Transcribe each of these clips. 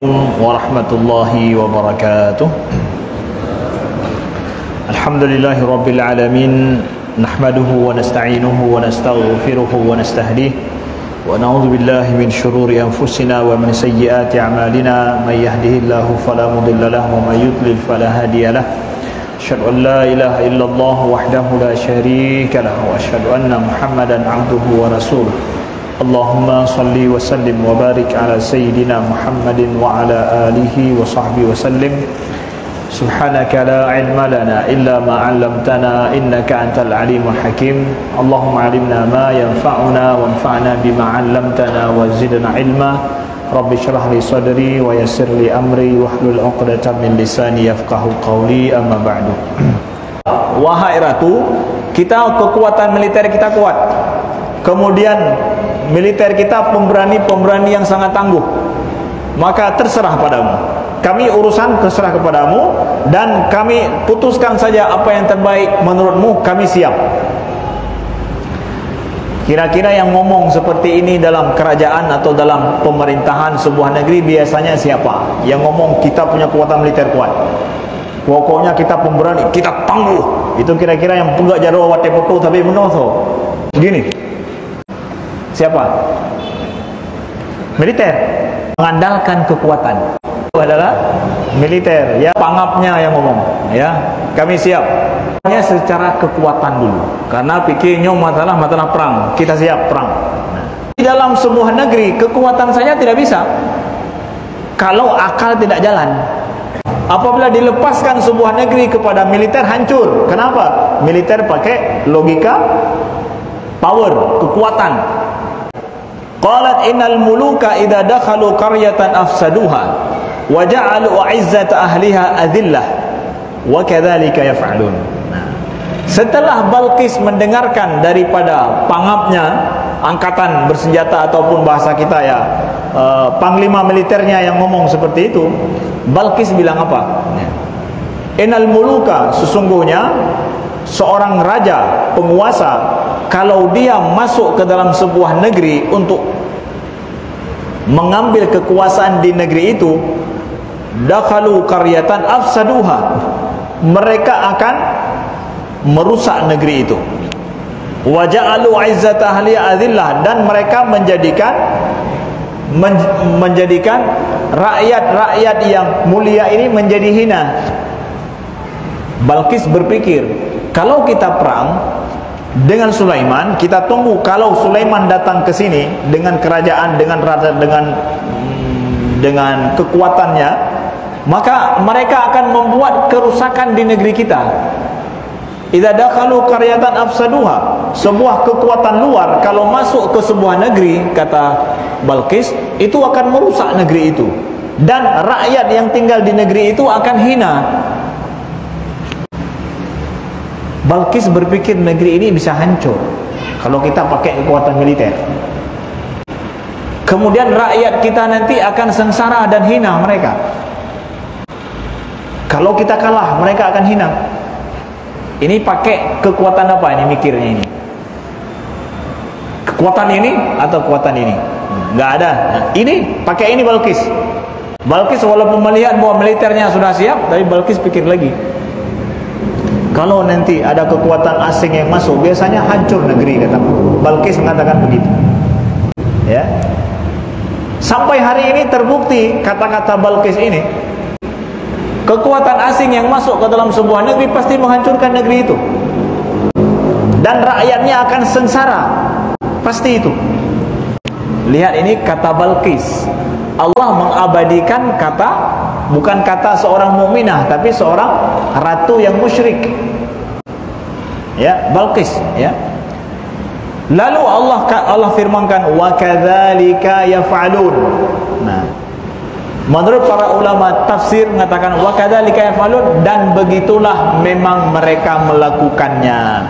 warahmatullahi wabarakatuh. Alhamdulillahi rabbil alamin, nahmaduhu wa nasta'inuhu wa nastaghfiruhu wa nastahdihi wa na'udzu billahi min shururi anfusina wa min sayyiati a'malina. May yahdihillahu fala mudilla lahu wa may yudlil fala hadiya lahu. Asyhadu an la ilaha illallah wahdahu la syarika lahu wa asyhadu anna Muhammadan 'abduhu wa rasuluh. Allahumma salli wa sallim wa barik ala sayyidina Muhammadin wa ala alihi wa sahbihi wa sallim. Subhanaka la ilma lana illa ma 'allamtana innaka antal alimul hakim. Allahumma 'allimna ma yanfa'una wanfa'na bima 'allamtana wa zidna ilma. Rabbi shrah li sadri wa yassir li amri wahlul 'uqdatam min lisani yafqahu qawli, amma ba'du. Wahai ratu, kita kekuatan militer kita kuat. Kemudian militer kita pemberani yang sangat tangguh. Maka terserah padamu. Kami urusan terserah kepadamu, dan kami putuskan saja apa yang terbaik menurutmu, kami siap. Kira-kira yang ngomong seperti ini dalam kerajaan atau dalam pemerintahan sebuah negeri biasanya siapa? Yang ngomong kita punya kekuatan militer kuat, pokoknya kita pemberani, kita tangguh. Itu kira-kira yang punggak jaro wate foto tapi menoso. Gini. Siapa? Militer. Mengandalkan kekuatan. Itu adalah militer. Ya, pangapnya yang ngomong. Ya, kami siap. Hanya secara kekuatan dulu. Karena pikirnya masalah perang. Kita siap perang. Di dalam sebuah negeri kekuatan saja tidak bisa kalau akal tidak jalan. Apabila dilepaskan sebuah negeri kepada militer, hancur. Kenapa? Militer pakai logika, power, kekuatan. Qalat innal muluka idza dakhalu qaryatan afsaduha wa ja'alu 'izzata ahliha adillah wa kadzalika yaf'alun. Setelah Balqis mendengarkan daripada pangapnya, angkatan bersenjata ataupun bahasa kita ya, panglima militernya yang ngomong seperti itu, Balqis bilang apa? Innal muluka, sesungguhnya seorang raja, penguasa, kalau dia masuk ke dalam sebuah negeri untuk mengambil kekuasaan di negeri itu, dakhalu qaryatan afsaduha, mereka akan merusak negeri itu. Wa ja'alu 'izzata ahliha adillah, dan mereka menjadikan rakyat-rakyat yang mulia ini menjadi hina. Balqis berpikir, kalau kita perang dengan Sulaiman, kita tunggu kalau Sulaiman datang ke sini dengan kerajaan, dengan kekuatannya, maka mereka akan membuat kerusakan di negeri kita. Idza dakhalu qaryatan afsaduha, sebuah kekuatan luar kalau masuk ke sebuah negeri, kata Balqis, itu akan merusak negeri itu, dan rakyat yang tinggal di negeri itu akan hina. Balqis berpikir negeri ini bisa hancur kalau kita pakai kekuatan militer. Kemudian rakyat kita nanti akan sengsara dan hina mereka. Kalau kita kalah, mereka akan hina. Ini pakai kekuatan apa ini mikirnya ini? Kekuatan ini atau kekuatan ini? Nggak ada. Ini pakai ini Balqis. Balqis walaupun melihat bahwa militernya sudah siap, tapi Balqis pikir lagi. Kalau nanti ada kekuatan asing yang masuk, biasanya hancur negeri, kata Balqis mengatakan begitu. Ya. Sampai hari ini terbukti kata-kata Balqis ini. Kekuatan asing yang masuk ke dalam sebuah negeri pasti menghancurkan negeri itu. Dan rakyatnya akan sengsara. Pasti itu. Lihat ini kata Balqis. Allah mengabadikan kata, bukan kata seorang mukminah, tapi seorang ratu yang musyrik. Ya, Balqis, ya. Lalu Allah firmankan, wa kadzalika yaf'alun. Nah, menurut para ulama tafsir mengatakan wa kadzalika yaf'alun, dan begitulah memang mereka melakukannya.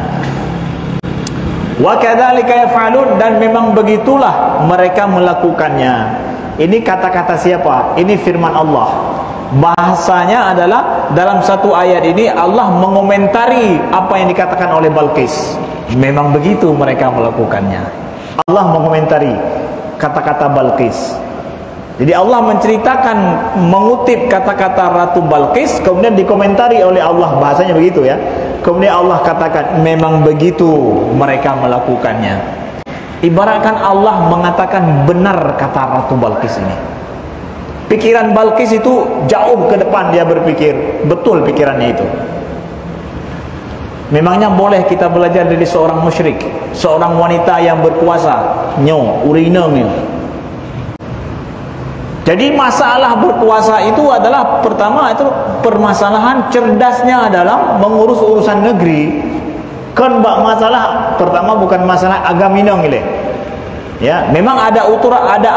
Wa kadzalika yaf'alun, dan memang begitulah mereka melakukannya. Ini kata-kata siapa? Ini firman Allah. Bahasanya adalah dalam satu ayat ini Allah mengomentari apa yang dikatakan oleh Balqis. Memang begitu mereka melakukannya. Allah mengomentari kata-kata Balqis. Jadi Allah menceritakan, mengutip kata-kata Ratu Balqis, kemudian dikomentari oleh Allah, bahasanya begitu ya. Kemudian Allah katakan, memang begitu mereka melakukannya. Ibaratkan Allah mengatakan benar kata Ratu Balqis ini. Pikiran Balqis itu jauh ke depan, dia berpikir, betul pikirannya itu. Memangnya boleh kita belajar dari seorang musyrik, seorang wanita yang berkuasa, nyo, urina ni. Jadi masalah berkuasa itu adalah, pertama itu permasalahan cerdasnya dalam mengurus urusan negeri. Kan masalah pertama bukan masalah agama ini. Ya, memang ada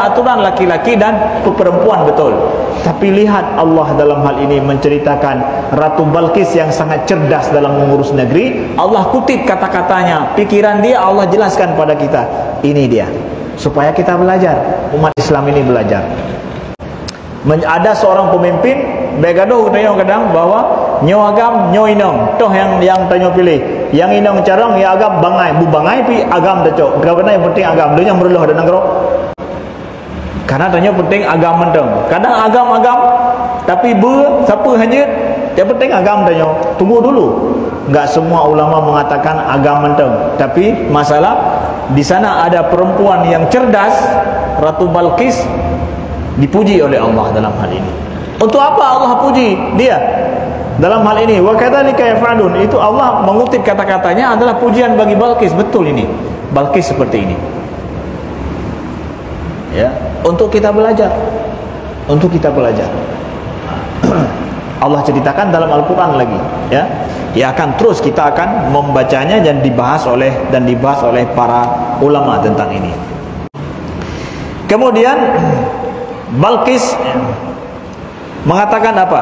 aturan laki-laki dan perempuan, betul. Tapi lihat Allah dalam hal ini menceritakan Ratu Balqis yang sangat cerdas dalam mengurus negeri. Allah kutip kata-katanya, pikiran dia Allah jelaskan pada kita. Ini dia, supaya kita belajar, umat Islam ini belajar. Ada seorang pemimpin begaduh kadang bahwa nyo agam nyo inong toh yang tanyo pilih yang inong carang ya agam bangai bu bangai pi agam dacok gabana yang penting agam dunya meruloh dan nagro karena tanyo penting agam menteng kadang agam tapi bu siapa hanyut yang penting agam tanyo tunggu dulu. Enggak semua ulama mengatakan agam menteng, tapi masalah di sana ada perempuan yang cerdas, Ratu Balqis, dipuji oleh Allah dalam hal ini. Untuk apa Allah puji dia dalam hal ini? Wa kadzalika yaf'alun, itu Allah mengutip kata-katanya adalah pujian bagi Balqis. Betul ini, Balqis seperti ini. Ya, untuk kita belajar. Untuk kita belajar. Allah ceritakan dalam Al-Qur'an lagi, ya. Ya, akan terus kita akan membacanya dan dibahas oleh para ulama tentang ini. Kemudian Balqis mengatakan apa?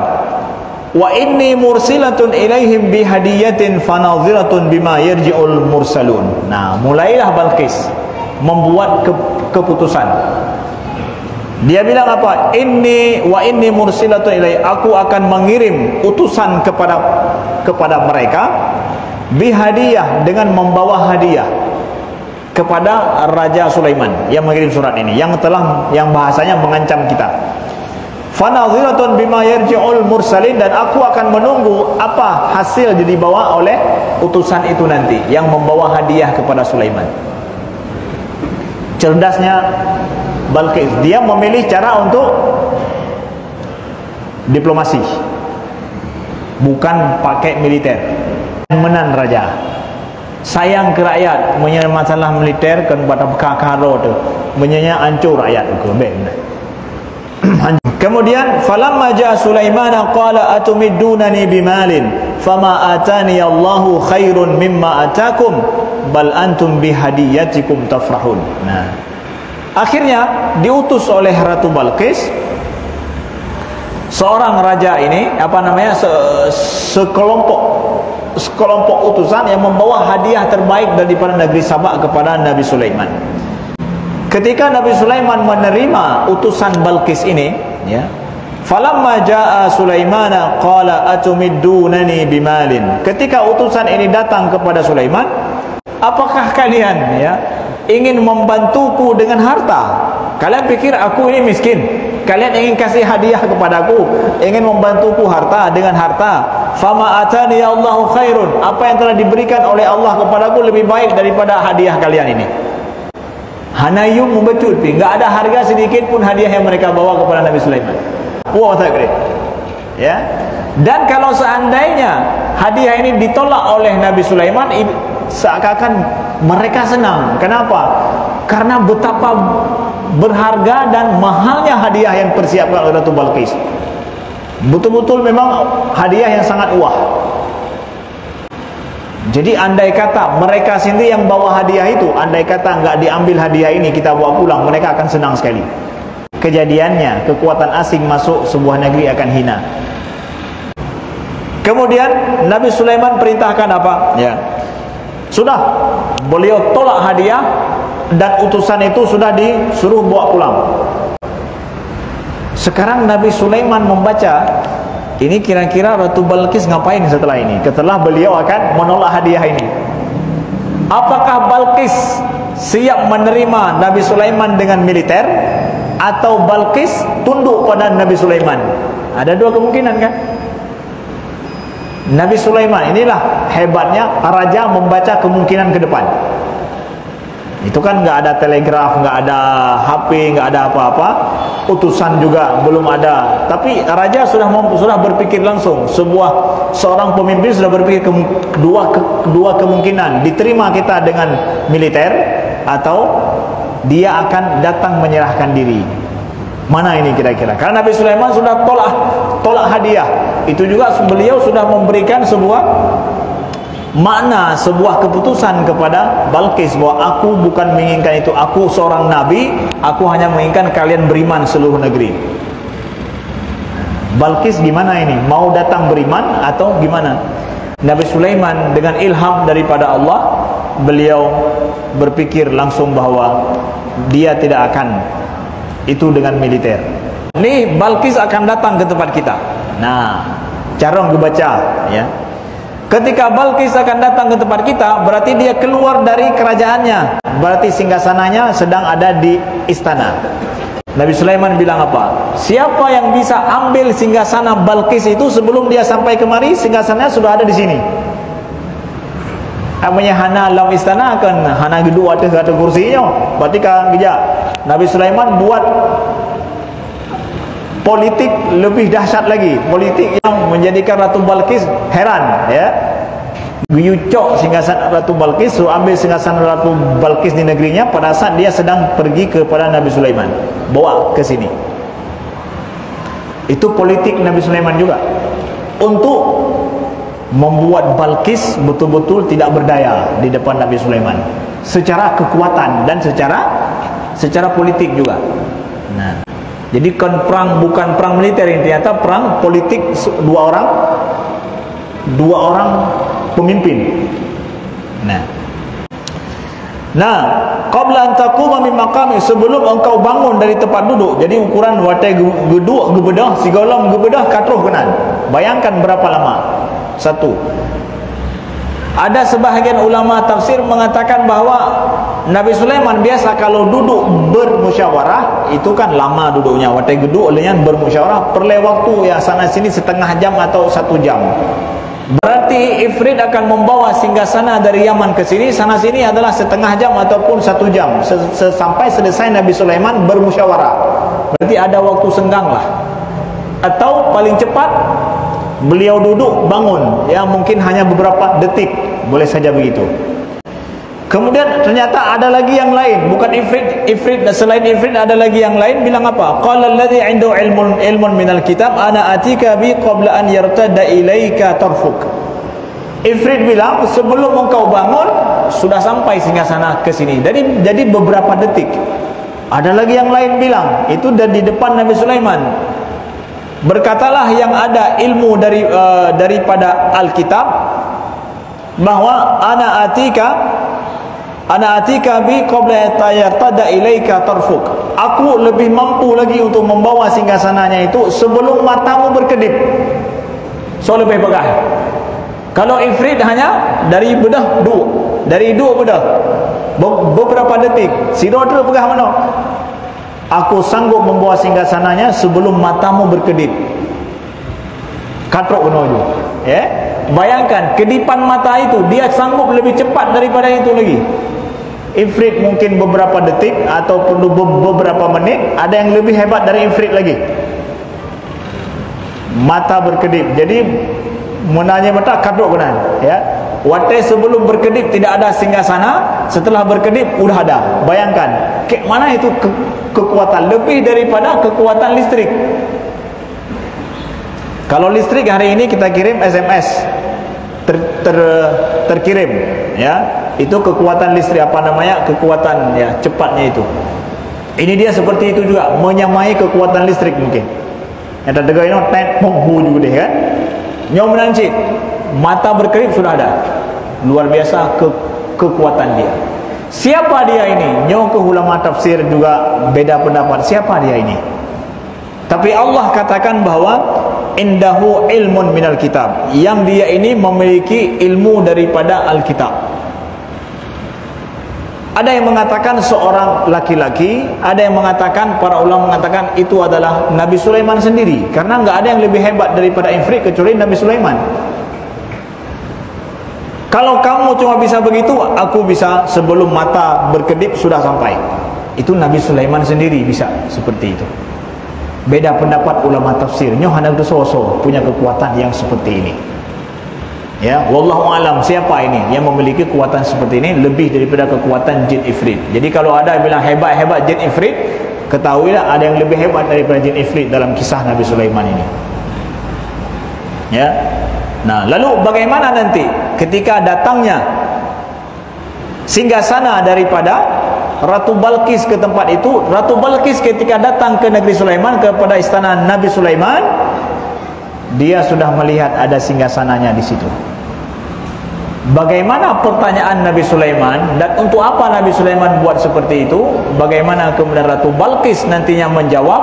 Wa inni mursilatun ilaihim bihadiyatin fanadhiratun bima yarji'ul mursalun. Nah, mulailah Balqis membuat keputusan. Dia bilang apa? Inni mursilatun ilaih, aku akan mengirim utusan kepada mereka bihadiyah, dengan membawa hadiah kepada Raja Sulaiman yang mengirim surat ini, yang bahasanya mengancam kita. Fanadhiratun bima yarji'ul mursalin, dan aku akan menunggu apa hasil yang dibawa oleh utusan itu nanti yang membawa hadiah kepada Sulaiman. Cerdasnya Balqis, dia memilih cara untuk diplomasi, bukan pakai militer. Menan raja, sayang ke rakyat, punya masalah militer kan pada kakaro tu, menyanya hancur rakyat tu ben. Kemudian falamma jaa Sulaiman qala atumiddunani bimalin fama atani Allahu khairun mimma atakum bal antum bihadiyatikum tafrahun. Nah, akhirnya diutus oleh Ratu Balqis seorang raja ini, sekelompok utusan yang membawa hadiah terbaik daripada negeri Sabak kepada Nabi Sulaiman. Ketika Nabi Sulaiman menerima utusan Balqis ini, ya, falamma jaa Sulaiman qala atumiddunani bimalin. Ketika utusan ini datang kepada Sulaiman, apakah kalian, ya, ingin membantuku dengan harta? Kalian pikir aku ini miskin? Kalian ingin kasih hadiah kepadaku, ingin membantuku dengan harta? Fama atani Allahu khairun, apa yang telah diberikan oleh Allah kepadaku lebih baik daripada hadiah kalian ini. Hanayum membecut, enggak ada harga sedikit pun hadiah yang mereka bawa kepada Nabi Sulaiman. Wah, tak kira. Ya. Dan kalau seandainya hadiah ini ditolak oleh Nabi Sulaiman, seakan-akan mereka senang. Kenapa? Karena betapa berharga dan mahalnya hadiah yang persiapkan oleh Ratu Balqis. Betul-betul memang hadiah yang sangat wah. Jadi andai kata mereka sendiri yang bawa hadiah itu, andai kata enggak diambil hadiah ini, kita bawa pulang, mereka akan senang sekali. Kejadiannya, kekuatan asing masuk sebuah negeri akan hina. Kemudian Nabi Sulaiman perintahkan apa? Ya, sudah, beliau tolak hadiah dan utusan itu sudah disuruh bawa pulang. Sekarang Nabi Sulaiman membaca, ini kira-kira Ratu Balqis ngapain setelah ini? Setelah beliau akan menolak hadiah ini, apakah Balqis siap menerima Nabi Sulaiman dengan militer, atau Balqis tunduk pada Nabi Sulaiman. Ada dua kemungkinan kan? Nabi Sulaiman, inilah hebatnya raja membaca kemungkinan ke depan. Itu kan nggak ada telegraf, nggak ada HP, nggak ada apa-apa, utusan juga belum ada. Tapi raja sudah berpikir langsung. Seorang pemimpin sudah berpikir dua kemungkinan. Diterima kita dengan militer atau dia akan datang menyerahkan diri. Mana ini kira-kira? Karena Nabi Sulaiman sudah tolak hadiah. Itu juga beliau sudah memberikan sebuah makna, sebuah keputusan kepada Balqis bahwa aku bukan menginginkan itu, aku seorang nabi, aku hanya menginginkan kalian beriman seluruh negeri. Balqis gimana ini? Mau datang beriman atau gimana? Nabi Sulaiman dengan ilham daripada Allah, beliau berpikir langsung bahwa dia tidak akan itu dengan militer. Ini Balqis akan datang ke tempat kita. Nah, cara membaca ya. Ketika Balqis akan datang ke tempat kita, berarti dia keluar dari kerajaannya. Berarti singgasananya sedang ada di istana. Nabi Sulaiman bilang apa? Siapa yang bisa ambil singgasana Balqis itu sebelum dia sampai kemari, singgasananya sudah ada di sini. Apanya hana dalam istana kan hana gedung atas kursinya. Berarti kan gejak. Nabi Sulaiman buat politik lebih dahsyat lagi, politik yang menjadikan Ratu Balqis heran ya. Guyucok singgasan Ratu Balqis, suruh ambil singgasan Ratu Balqis di negerinya pada saat dia sedang pergi kepada Nabi Sulaiman, bawa ke sini. Itu politik Nabi Sulaiman juga untuk membuat Balqis betul-betul tidak berdaya di depan Nabi Sulaiman secara kekuatan dan secara politik juga. Nah, jadi kan bukan perang militer ini, ternyata perang politik dua orang pemimpin. Nah, qabla an taquma min maqami, sebelum engkau bangun dari tempat duduk. Jadi ukuran watai geduk gebedah sigalam gebedah katruh kenan. Bayangkan berapa lama? Satu. Ada sebahagian ulama tafsir mengatakan bahawa Nabi Sulaiman biasa kalau duduk bermusyawarah itu kan lama duduknya, watai geduk olehnya bermusyawarah perlu waktu ya sana sini setengah jam atau 1 jam. Berarti Ifrit akan membawa singgasana dari Yaman ke sini, sana sini adalah setengah jam ataupun 1 jam sampai selesai Nabi Sulaiman bermusyawarah. Berarti ada waktu senggang lah. Atau paling cepat beliau duduk bangun ya mungkin hanya beberapa detik, boleh saja begitu. Kemudian ternyata ada lagi yang lain, bukan Ifrit selain Ifrit ada lagi yang lain. Bilang apa? Qala alladhi 'indahu ilmun minal kitab ana atika bi qabla an yartadda ilaika tarfuk. Ifrit bilang sebelum engkau bangun sudah sampai singgasana ke sini. Jadi beberapa detik. Ada lagi yang lain bilang itu dari depan Nabi Sulaiman. Berkatalah yang ada ilmu daripada Alkitab bahwa ana atika bi qabla yartada ilaika tarfuk. Aku lebih mampu lagi untuk membawa singgasananya itu sebelum matamu berkedip. So lebih pegah. Kalau Ifrit hanya dari bedah dua bedah beberapa detik. Sido tu pegah mana? Aku sanggup membawa singgasananya sebelum matamu berkedip. Katrok menuju. Ya, bayangkan kedipan mata itu dia sanggup lebih cepat daripada itu lagi. Ifrit mungkin beberapa detik atau perlu beberapa menit. Ada yang lebih hebat dari Ifrit lagi. Mata berkedip. Jadi menanya mata katrok benar. Ya. Watai sebelum berkedip tidak ada singgasana, setelah berkedip udah ada. Bayangkan, mana itu kekuatan lebih daripada kekuatan listrik. Kalau listrik hari ini kita kirim SMS terkirim, ya itu kekuatan listrik apa namanya kekuatan ya cepatnya itu. Ini dia seperti itu juga menyamai kekuatan listrik mungkin. Yang terdengar ini tet ponghu juga deh kan. Nyom menancit. Mata berkedip sudah ada. Luar biasa kekuatan dia. Siapa dia ini? Nyo ke ulama tafsir juga beda pendapat. Siapa dia ini? Tapi Allah katakan bahwa indahu ilmun minal kitab. Yang dia ini memiliki ilmu daripada Alkitab. Ada yang mengatakan seorang laki-laki, ada yang mengatakan, para ulama mengatakan itu adalah Nabi Sulaiman sendiri, karena enggak ada yang lebih hebat daripada Ifrit kecuali Nabi Sulaiman. Kalau kamu cuma bisa begitu, aku bisa sebelum mata berkedip sudah sampai. Itu Nabi Sulaiman sendiri bisa seperti itu. Beda pendapat ulama tafsir. Nyoh hana doso punya kekuatan yang seperti ini. Ya, wallahu alam, siapa ini yang memiliki kekuatan seperti ini lebih daripada kekuatan jin Ifrit. Jadi kalau ada yang bilang hebat-hebat jin Ifrit, ketahuilah ada yang lebih hebat daripada jin Ifrit dalam kisah Nabi Sulaiman ini. Ya. Nah, lalu bagaimana nanti ketika datangnya singgasana daripada Ratu Balqis ke tempat itu? Ratu Balqis ketika datang ke negeri Sulaiman, kepada istana Nabi Sulaiman, dia sudah melihat ada singgasananya di situ. Bagaimana pertanyaan Nabi Sulaiman, dan untuk apa Nabi Sulaiman buat seperti itu? Bagaimana kemudian Ratu Balqis nantinya menjawab,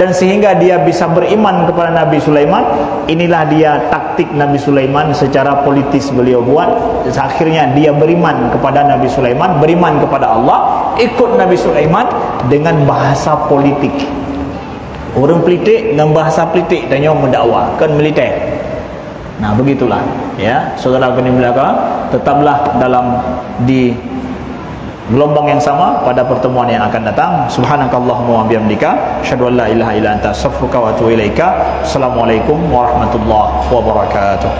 dan sehingga dia bisa beriman kepada Nabi Sulaiman. Inilah dia taktik Nabi Sulaiman secara politis beliau buat. Akhirnya dia beriman kepada Nabi Sulaiman, beriman kepada Allah, ikut Nabi Sulaiman dengan bahasa politik. Orang politik dengan bahasa politik tanya mendakwah, kan militer. Nah, begitulah ya, saudara kami belakang, tetaplah dalam di gelombang yang sama pada pertemuan yang akan datang. Subhanakallahumma wa bihamdika, asyhadu an la ilaha illa anta, astaghfiruka wa atubu ilaika. Assalamualaikum warahmatullahi wabarakatuh.